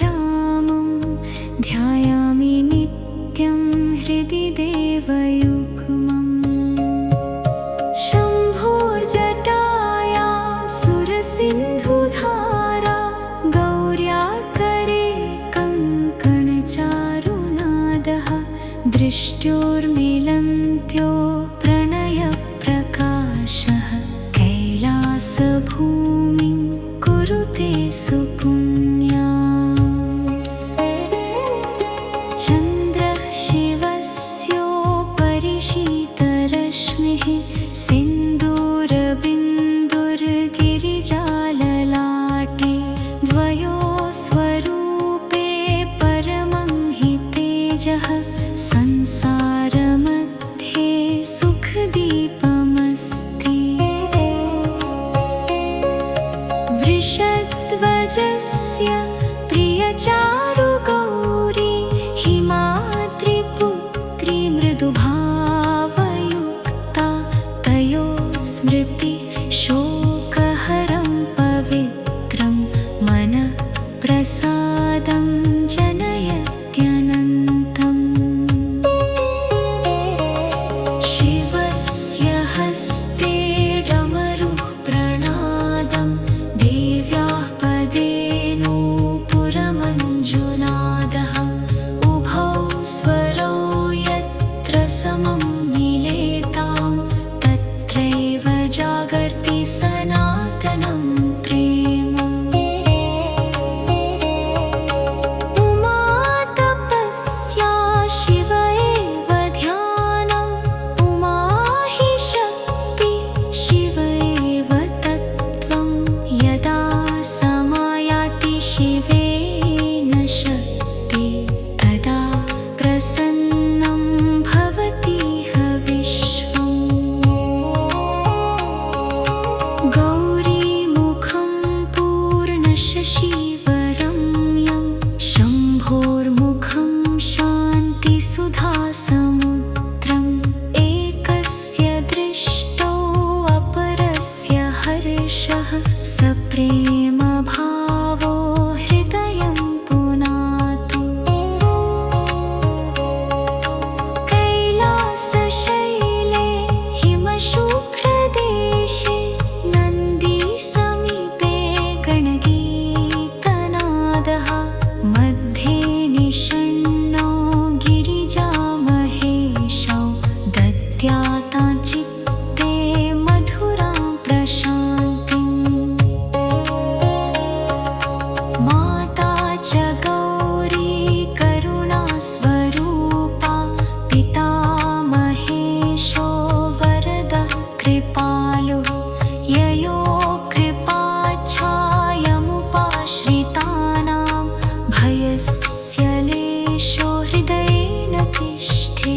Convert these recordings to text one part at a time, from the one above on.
रामं ध्यायामि नित्यं हृदि देवयुग्मम् शम्भोर्जटायां सुरसिन्धुधारा गौर्या करे कङ्कणचारुनादः दृष्ट्योर्मिलन्त्यो प्रणयप्रकाशः कैलासभूमिं कुरुते सुपुण्याम् चन्द्रः शिवस्योपरि शीतरश्मिः सिन्दूरबिन्दुर्गिरिजाललाटे द्वयोः स्वरूपे परमं हि तेजः संसारमध्ये सुखदीपमस्ति वृषध्वजस्य प्रियचारुगौरी हिमाद्रिपुत्री मृदुभावयुक्ता तयोः स्मृति शोकहरं पवित्रं मनःप्रसादं जनयत्यनन्तम् शिवस्य हस्ते डमरुः प्रणादं देव्याः पदे नूपुरमञ्जुनादः उभौ स्वरौ यत्र समं मिलेतां तत्रैव जागर्ति सनातनं प्रेमम् उमा तपस्या शिव एव ध्यानम् उमा हि शक्ति शिव एव तत्त्वं यदा समायाति शिवेन शक्ति तदा प्रसन्नं भवतीह विश्वम् गौरीमुखं पूर्णशशिवरम्यं शम्भोर्मुखं शान्तिसुधासमुद्रम् एकस्य दृष्टौ अपरस्य हर्षः सप्रेमभावो हृदयं पुनातु कैलासशैले हिमशुभ्रदेशे नन्दीसमीपे गणगीतनादः मध्ये निषण्णौ गिरिजामहेशौ दद्यातां चित्ते मधुरां प्रशान्तिम् माता च गौरी करुणास्वरूपा पिता महेशो वरदः कृपालुः ययो कृपाच्छायमुपाश्रितानां भयस्य लेशो हृदये न तिष्ठे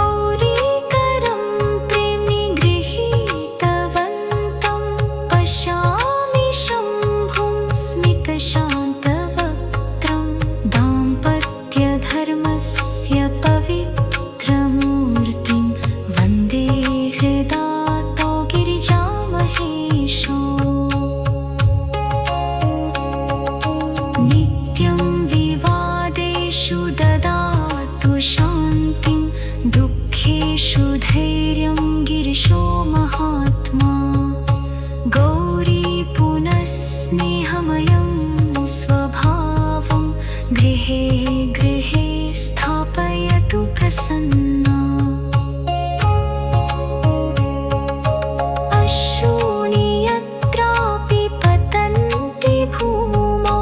गौरीकरं प्रेम्णि गृहीतवन्तं पश्यामि शम्भुं स्मितशान्तवक्त्रं दाम्पत्यधर्मस्य पवित्रमूर्तिं वन्दे हृदातो गिरिजामहेशौ नित्यं विवादेषु ददातु शान्तिं दुःखेषु धैर्यं गिरिशो महात्मा गौरी पुनः स्नेहमयं स्वभावं गृहे गृहे स्थापयतु प्रसन्ना अश्रूणि यत्रापि पतन्ति भूमौ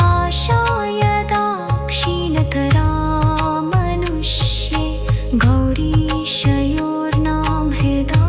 आशाय दाक्षिणकरा मनुष्ये गौरीशयोर्नाम हृदा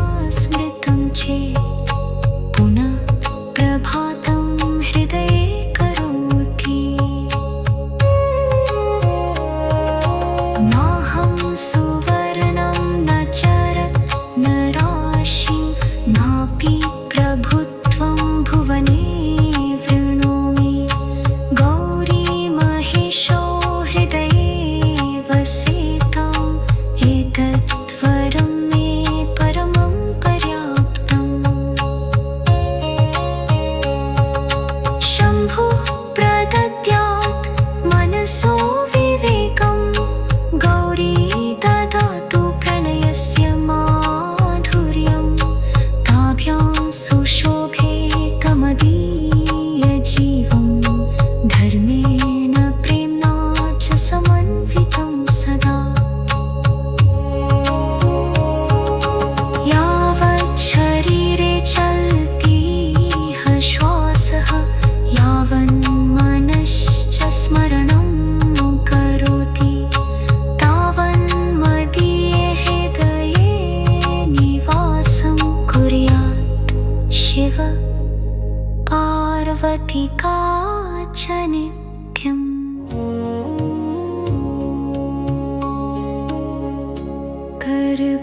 पथिका च नित्यम्। कर्पूरगौरं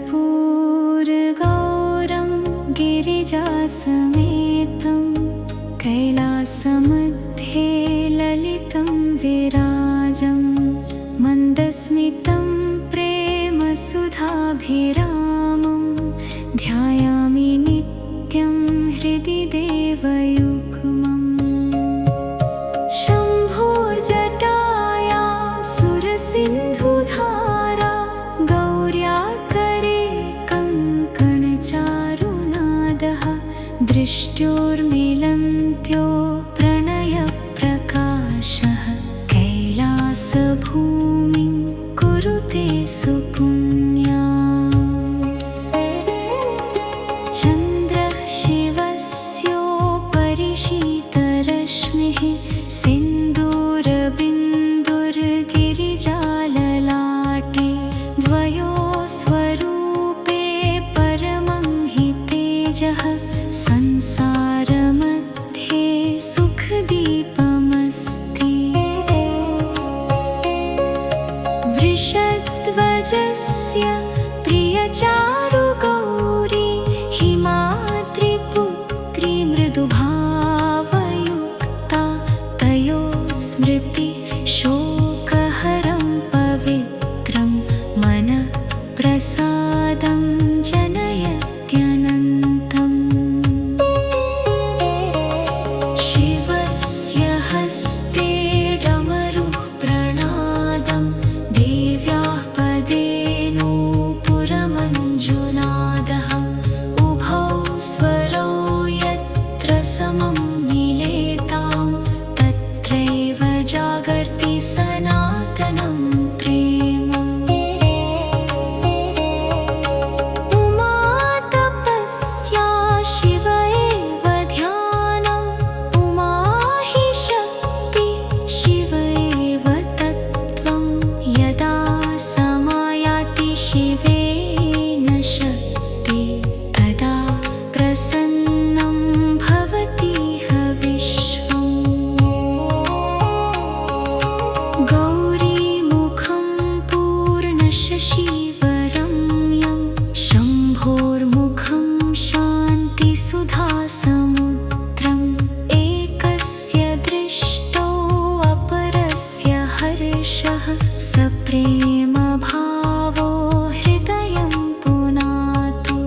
गिरिजासमेतं कैलासमध्ये ललितं विराजं मन्दस्मितं प्रेमसुधाभिरामं ध्यायामि नित्यं हृदि देवयुग्मम्। शम्भोर्जटायां सुरसिन्धुधारा गौर्याकरे कङ्कणचारुनादः दृष्ट्योर्मिलन्त्यो प्रणयप्रकाशः कैलासभूमिं कुरुते सुपुण्याम्। चन्द्रः शिवस्योपरि शीतरश्मिः सिन्दूरबिन्दुर्गिरिजाललाटे द्वयोः स्वरूपे परमं हि तेजः संसारमध्ये सुखदीपमस्ति। वृषध्वजस्य प्रियचारुगौरी हिमाद्रिपुत्री मृदुभावयुक्ता तयोः स्मृति शोकहरं पवित्रं मनःप्रसादं जनयत्यनन्तम्। शिवस्य हस्ते डमरुः प्रणादं देव्याः पदे नूपुरमञ्जुनादः उभौ स्वरौ यत्र समं मिलेतां तत्रैव जागर्ति सनातनं प्रेमम्। उमा तपस्या शिव एव ध्यानम् उमा हि शक्ति शिव एव तत्त्वं यदा समायाति शिवेन शक्ति तदा प्रसन्नं भवतीह विश्वम्। गौरीमुखं पूर्णशशिवरम्यं शम्भोर्मुखं शान्तिसुधासमुद्रम् एकस्य दृष्टौ अपरस्य हर्षः सप्रेमभावो हृदयं पुनातु।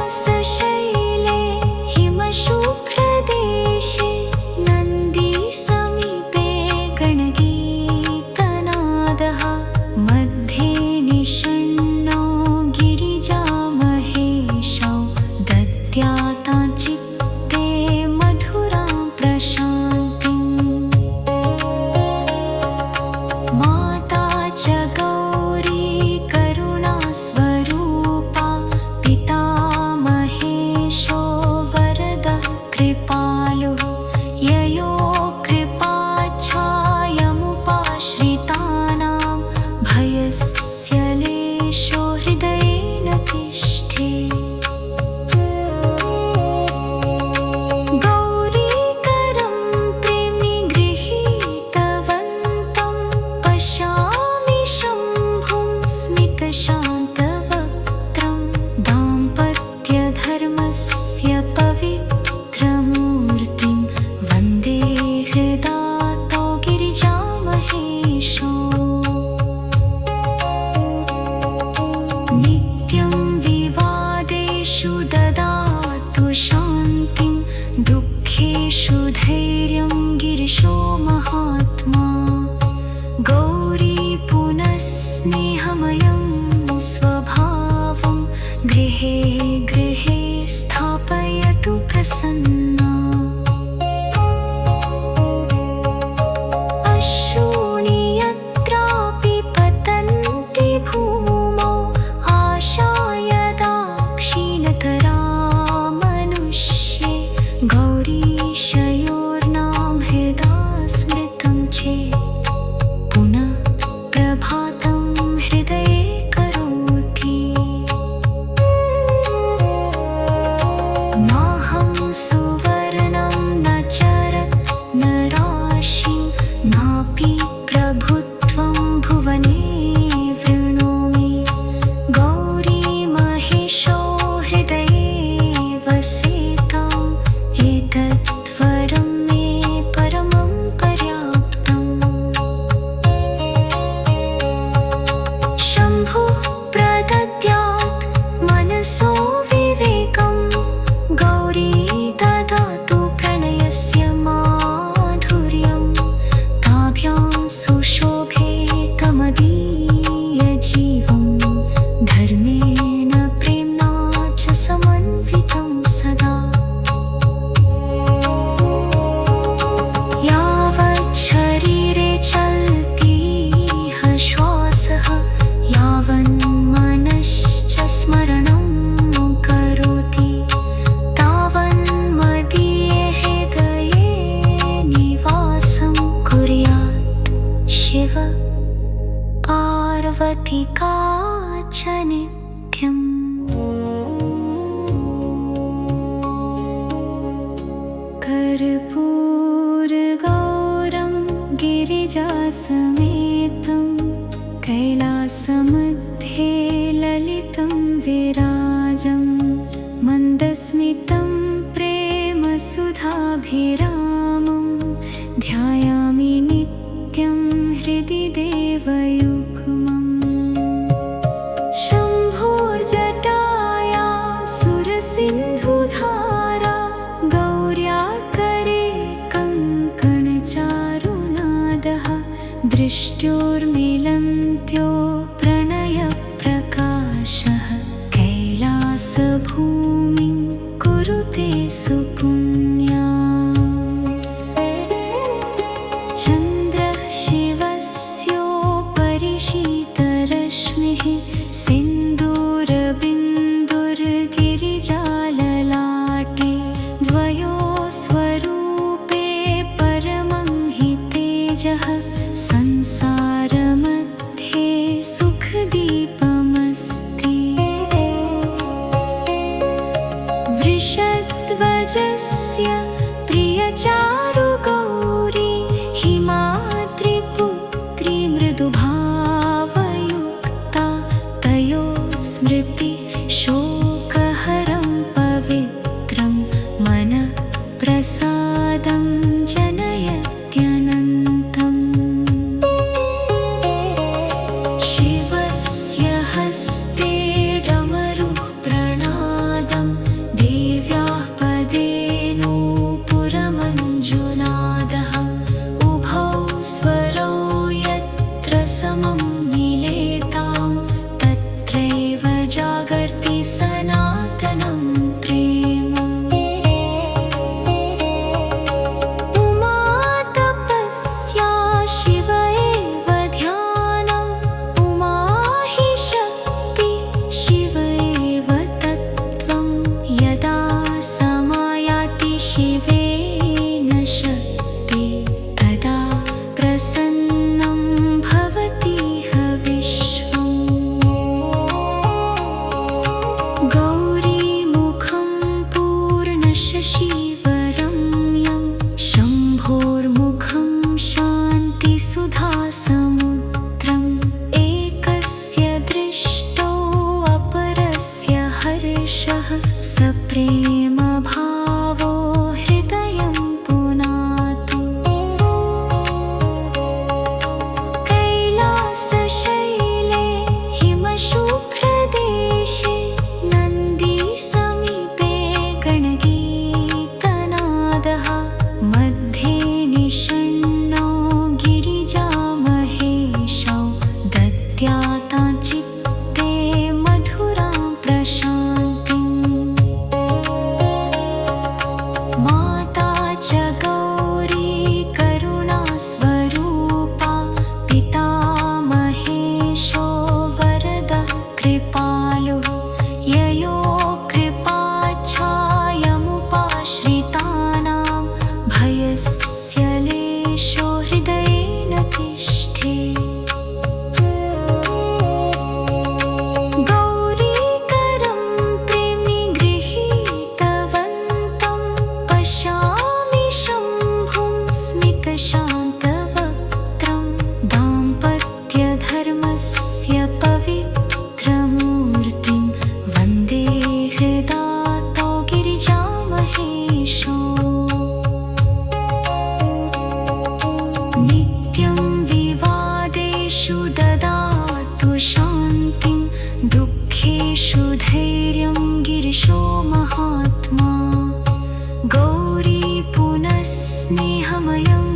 कैलासशैले हिमशुभ्रदेशे नन्दीसमीपे गणगीतनादः मध्ये निषण्णौ गिरिजामहेशौ दद्यातां चित्ते मधुरां प्रशान्तिम्। माता च गौरी करुणास्वरूपा पिता महेशो वरदः कृपालुः ययो कृपाच्छायमुपाश्रितानां भयस्य लेशो हृदये न तिष्ठे। गौरीकरं प्रेम्णि गृहीतवन्तं पश्यामि शम्भुं स्मितशान्तवक्त्रं दाम्पत्यधर्मस्य पवित्रमूर्तिं वन्दे हृदातो गिरिजामहेशो। नित्यं विवादेषु ददातु शान्तिं दुःखेषु धैर्यं गिरिशो महात्मा। गौरी पुनः स्नेहमयं स्वभावं गृहे गृहे स्थापयतु प्रसन्ना। अश्रूणि यत्रापि पतन्ति भूमौ आशाय दाक्षिणकरा मनुष्ये गौरीशयोर्नाम हृदा स्मृतं चेत् पुनः प्रभातं हृदये भवति काच नित्यम्। कर्पूरगौरं गिरिजासमेतं कैलासमध्ये ललितं विराजं मन्दस्मितं प्रेमसुधाभिरामं ध्यायामि नित्यं हृदि देवयुग्मम्। शम्भोर्जटायां सुरसिन्धुधारा गौर्या करे कङ्कणचारुनादः दृष्ट्योर्मिलन्त्यो प्रणयप्रकाशः कैलासभूमिं कुरुते सुपुण्या। चन्द्रः शिवस्योपरि शीतरश्मिः सिन्दूरबिन्दुर्गिरिजाललाटे द्वयोः स्वरूपे परमं हि तेजः संसारमध्ये सुखदीपमस्ति। वृषध्वजस्य प्रियचारुगौरी हिमाद्रिपुत्री मृदुभावयुक्ता तयोः स्मृति शोकहरं पवित्रं मनःप्रसादं जनयत्यनन्तम्। शिवस्य हस्ते डमरुः प्रणादं देव्याः पदे नूपुरमञ्जुनादः उभौ स्वरौ यत्र समं मिलेतां तत्रैव जागर्ति सनातनं प्रेमम्। उमा तपस्या शिव एव ध्यानम् उमा हि शक्ति शिव एव तत्त्वं यदा समायाति शिवेन शक्ति तदा प्रसन्नं भवतीह विश्वम्। गौरीमुखं पूर्णशशिवरम्यं शम्भोर्मुखं शान्तिसुधासमुद्रम् एकस्य दृष्टो अपरस्य हर्षः सप्रेमभावो हृदयं पुनातु। कैलासशैले हिमशुभ्रदेशे नन्दीसमीपे गणगीतनादः मध्ये निषण्णो गिरिजामहेशौ दद्याता चित्ते मधुरां प्रशान्तिम्। माता च गौरी करुणास्वरूपा पिता महेशो वरदः कृपालुः ययो कृपाच्छायमुपाश्रितानां भयस्य लेशो हृदये न तिष्ठे। गौरीकरं प्रेम्णि गृहीतवन्तं पश्यामि शम्भुं स्मितशान्तवक्त्रं दाम्पत्यधर्मस्य पवित्रमूर्तिं वन्दे हृदातो गिरिजामहेशो। नित्यं विवादेषु ददातु शान्तिं दुःखेषु धैर्यं गिरिशो महात्मा। गौरी पुनः स्नेहमयं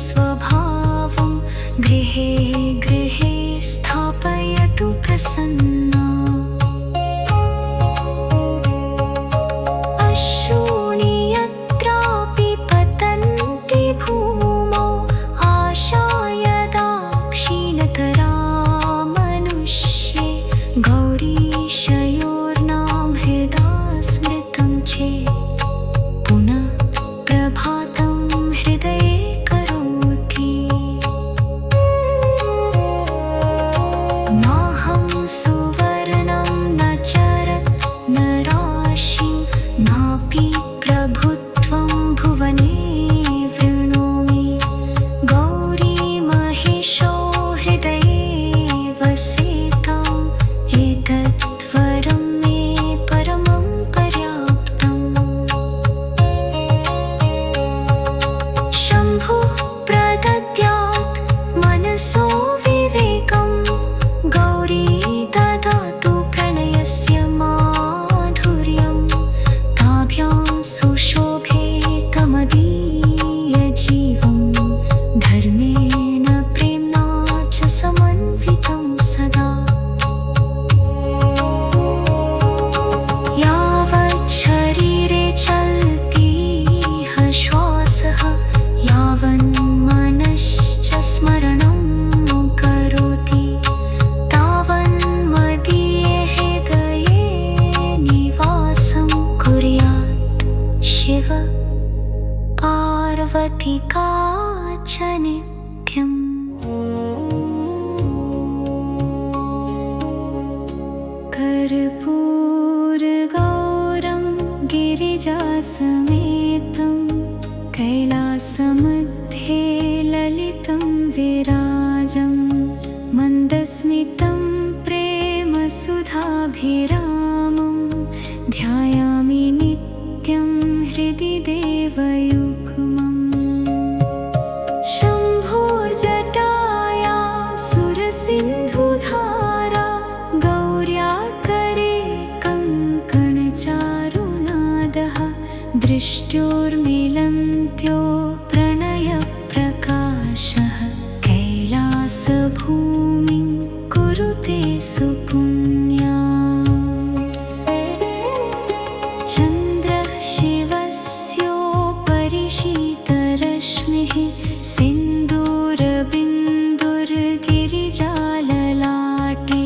स्वभावं गृहे गृहे स्थापयतु प्रसन्ना। अश्रूणि यत्रापि पतन्ति भूमौ आशाय दाक्षिणकरा मनुष्ये गौरीशयोर्नाम हृदा स्मृतं चेत् पुनः प्रभातं हृदये करोति। सुवर्णं न चरत् न राशिं नापि प्रभुत्वं भुवने वृणोमि गौरी महेशो हृदये वसेताम् एतद्वरं मे परमं पर्याप्तम् शम्भुः प्रदद्यात् मनसो विवेकं गौरी ददातु प्रणयस्य माधुर्यं ताभ्यां सुशोभेतमदीयजीवं धर्मेण प्रेम्णा च समन्वितं सदा यावत् शरीरे चलतीह श्वासः यावन्मनश्च स्मरणं करोति तावन्मदीये हृदये निवासं कुर्यात् शिव पार्वतिका च नित्यम् कर्पूरगौरं गिरिजासमेतं कैलासमध्ये ललितं विराजं मन्दस्मितं प्रेमसुधाभिरामं ध्यायामि नित्यं हृदि देवयुग्मम् शम्भोर्जटायां सुरसिन्धुधारा गौर्याकरे कङ्कणचारुनादः दृष्ट्योर्मिलन्त्यो प्रणयप्रकाशः कैलासभूमिं कुरुते सुपुण्याम् चन्द्रः शिवस्योपरि शीतरश्मिः सिन्दूरबिन्दुर्गिरिजाललाटे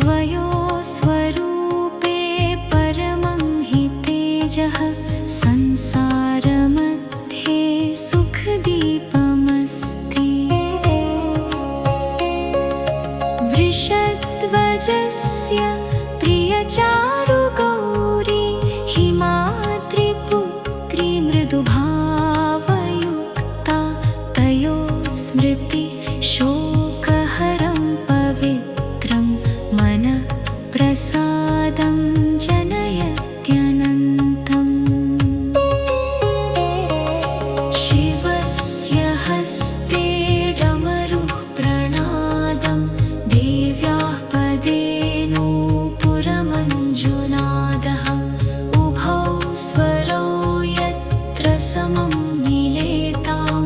द्वयोः स्वरूपे परमं हि तेजः संसारमध्ये सुखदीपमस्ति वृषध्वजस्य प्रियचारुगौरी हिमाद्रिपुत्री मृदुभावयुक्ता तयोः स्मृति शोकहरं पवित्रं मनःप्रसादं जनयत्यनन्तम् शिवस्य हस्ते डमरुः प्रणादं देव्याः पदे नूपुरमञ्जुनादः उभौ स्वरौ यत्र समं मिलेतां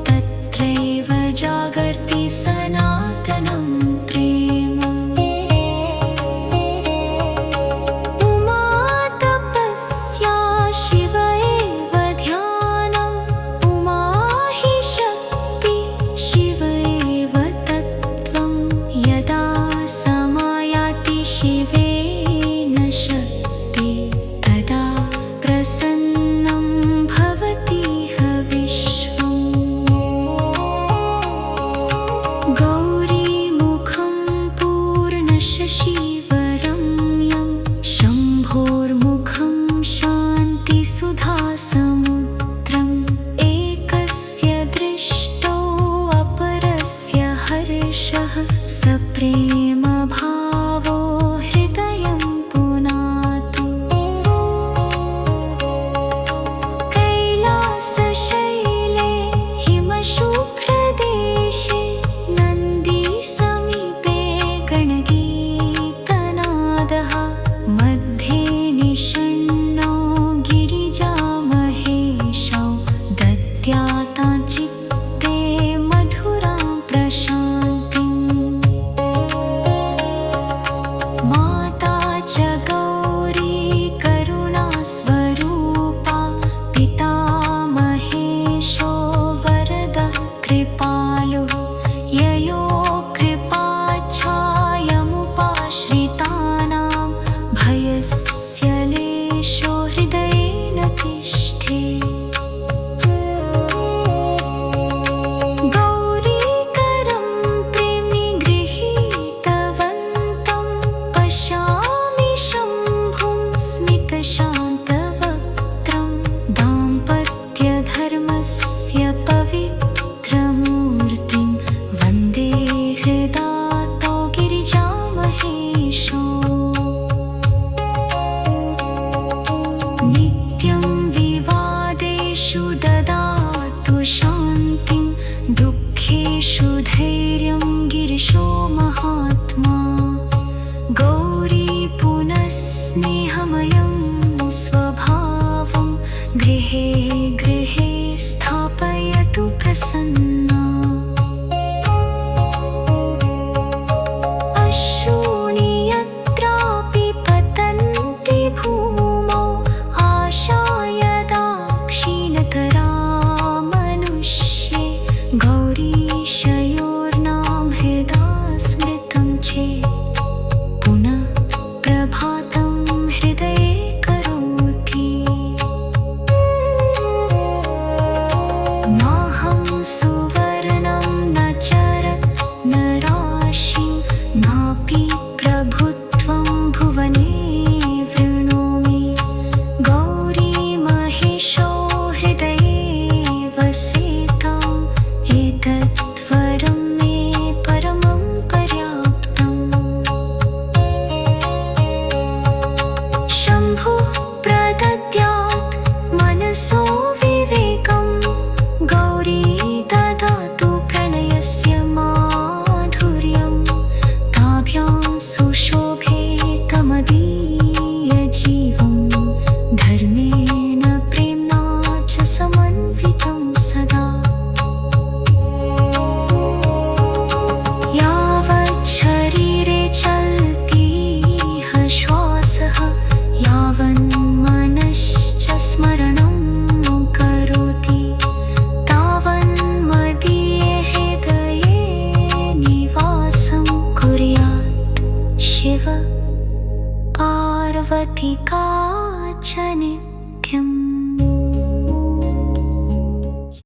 तत्रैव जागर्ति सनातनं प्रेमम् उमा तपस्या शिव एव ध्यानम् उमा हि शक्ति शिव एव तत्त्वं यदा समायाति शिवेन शक्ति तदा प्रसन्नं भवतीह विश्वम् गौरीमुखं पूर्णशशिवरम्यं शम्भोर्मुखं शान्तिसुधासमुद्रम् एकस्य दृष्टौ अपरस्य हर्षः सप्रेमभावो हृदयं पुनातु कैलासशैले हिमशुभ्रदेशे नन्दीसमीपे गणगीत अधिकार